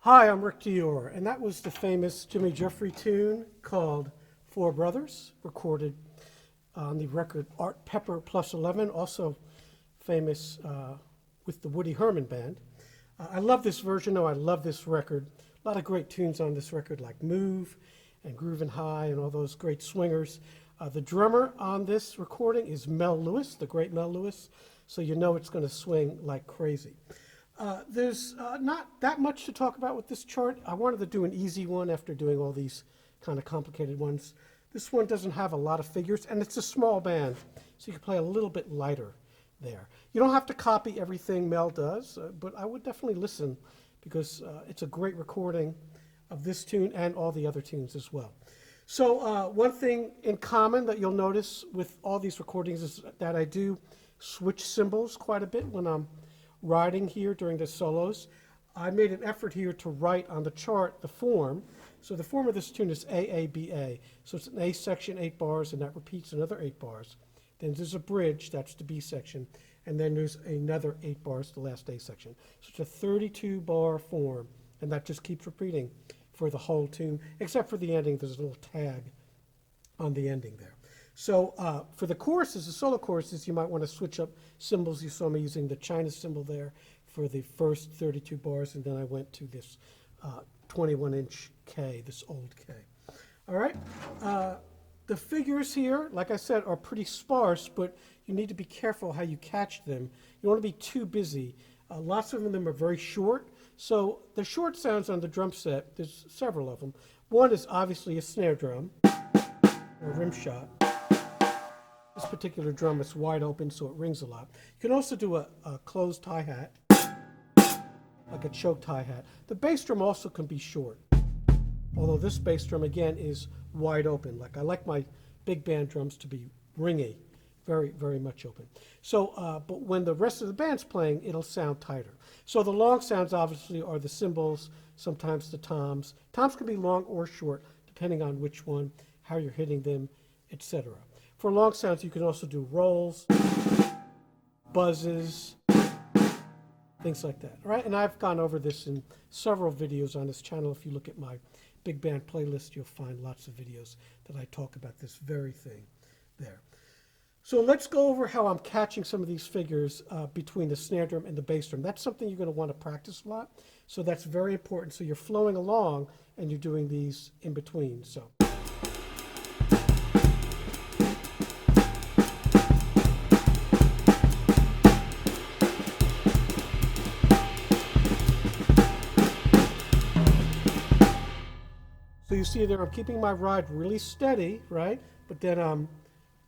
Hi, I'm Rick Dior, and that was the famous Jimmy Giuffre tune called Four Brothers, recorded on the record Art Pepper Plus 11, also famous with the Woody Herman Band. I love this version, I love this record. A lot of great tunes on this record like Move and Groovin' High and all those great swingers. The drummer on this recording is Mel Lewis, the great Mel Lewis, so you know it's going to swing like crazy. There's not that much to talk about with this chart. I wanted to do an easy one after doing all these kind of complicated ones. This one doesn't have a lot of figures, and it's a small band, so you can play a little bit lighter there. You don't have to copy everything Mel does, but I would definitely listen because it's a great recording of this tune and all the other tunes as well. So one thing in common that you'll notice with all these recordings is that I do switch cymbals quite a bit when I'm riding here during the solos. I made an effort here to write on the chart the form. So the form of this tune is AABA. So it's an A section, 8 bars, and that repeats another 8 bars. Then there's a bridge, that's the B section, and then there's another 8 bars, the last A section. So it's a 32-bar form, and that just keeps repeating for the whole tune, except for the ending. There's a little tag on the ending there. So for the choruses, the solo choruses, you might want to switch up cymbals. You saw me using the China cymbal there for the first 32 bars, and then I went to this 21-inch K, this old K. All right. The figures here, like I said, are pretty sparse, but you need to be careful how you catch them. You don't want to be too busy. Lots of them are very short. So the short sounds on the drum set, there's several of them. One is obviously a snare drum, or a rim shot. This particular drum is wide open, so it rings a lot. You can also do a closed hi-hat, like a choked hi-hat. The bass drum also can be short, although this bass drum, again, is wide open. Like I like my big band drums to be ringy, very, very much open. So, but when the rest of the band's playing, it'll sound tighter. So the long sounds, obviously, are the cymbals, sometimes the toms. Toms can be long or short, depending on which one, how you're hitting them, etc. For long sounds, you can also do rolls, buzzes, things like that. All right, and I've gone over this in several videos on this channel. If you look at my big band playlist, you'll find lots of videos that I talk about this very thing there. So let's go over how I'm catching some of these figures between the snare drum and the bass drum. That's something you're going to want to practice a lot. So that's very important. So you're flowing along and you're doing these in between. So. So you see there, I'm keeping my ride really steady, right? But then I'm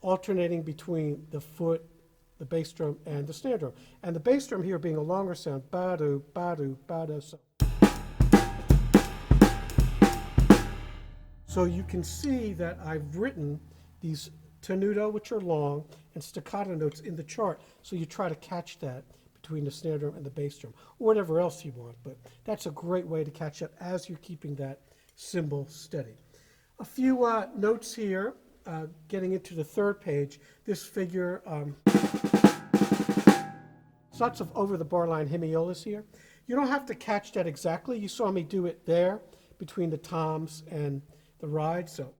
alternating between the foot, the bass drum, and the snare drum. And the bass drum here being a longer sound, ba-do, ba-do, ba-do. So you can see that I've written these tenuto, which are long, and staccato notes in the chart. So you try to catch that between the snare drum and the bass drum, or whatever else you want. But that's a great way to catch up as you're keeping that cymbal steady. A few notes here, getting into the third page. This figure, lots of over the bar line hemiolas here. You don't have to catch that exactly. You saw me do it there between the toms and the ride. So.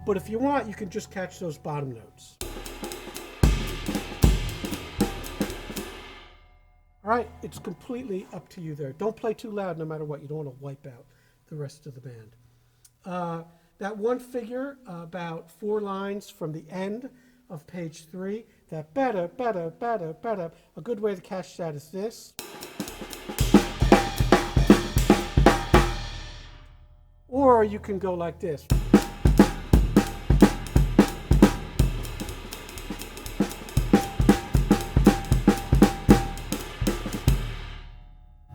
But if you want, you can just catch those bottom notes. All right, it's completely up to you there. Don't play too loud no matter what. You don't want to wipe out the rest of the band. That one figure, about 4 lines from the end of page 3, that better, better, better, better. A good way to catch that is this. Or you can go like this.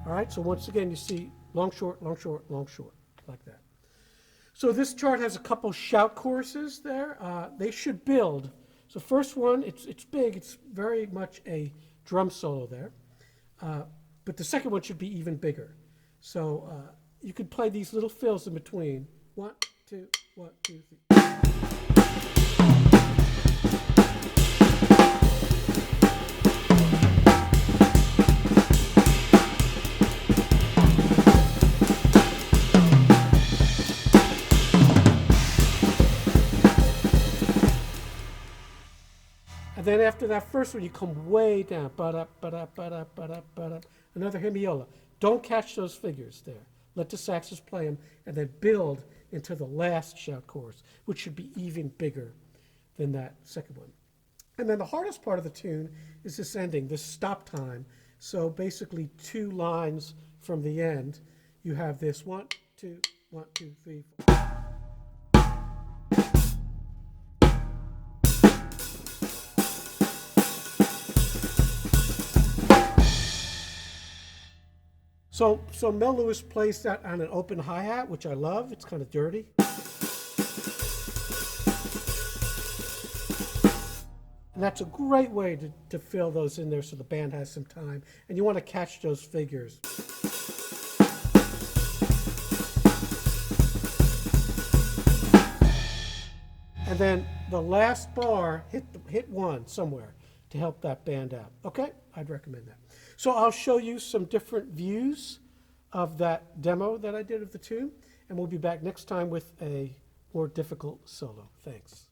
All right, so once again, you see long, short, long, short, long, short, like that. So this chart has a couple shout choruses there. They should build. So first one, it's big. It's very much a drum solo there. But the second one should be even bigger. So you could play these little fills in between. 1, 2, 1, 2, 3. And then after that first one, you come way down. Ba-da, ba-da, ba-da, ba-da, ba-da. Another hemiola. Don't catch those figures there. Let the saxes play them, and then build into the last shout chorus, which should be even bigger than that second one. And then the hardest part of the tune is this ending, this stop time. So basically 2 lines from the end, you have this 1, 2, 1, 2, 3, 4. So Mel Lewis plays that on an open hi-hat, which I love. It's kind of dirty. And that's a great way to fill those in there so the band has some time. And you want to catch those figures. And then the last bar, hit 1 somewhere to help that band out. Okay? I'd recommend that. So I'll show you some different views of that demo that I did of the tune, and we'll be back next time with a more difficult solo. Thanks.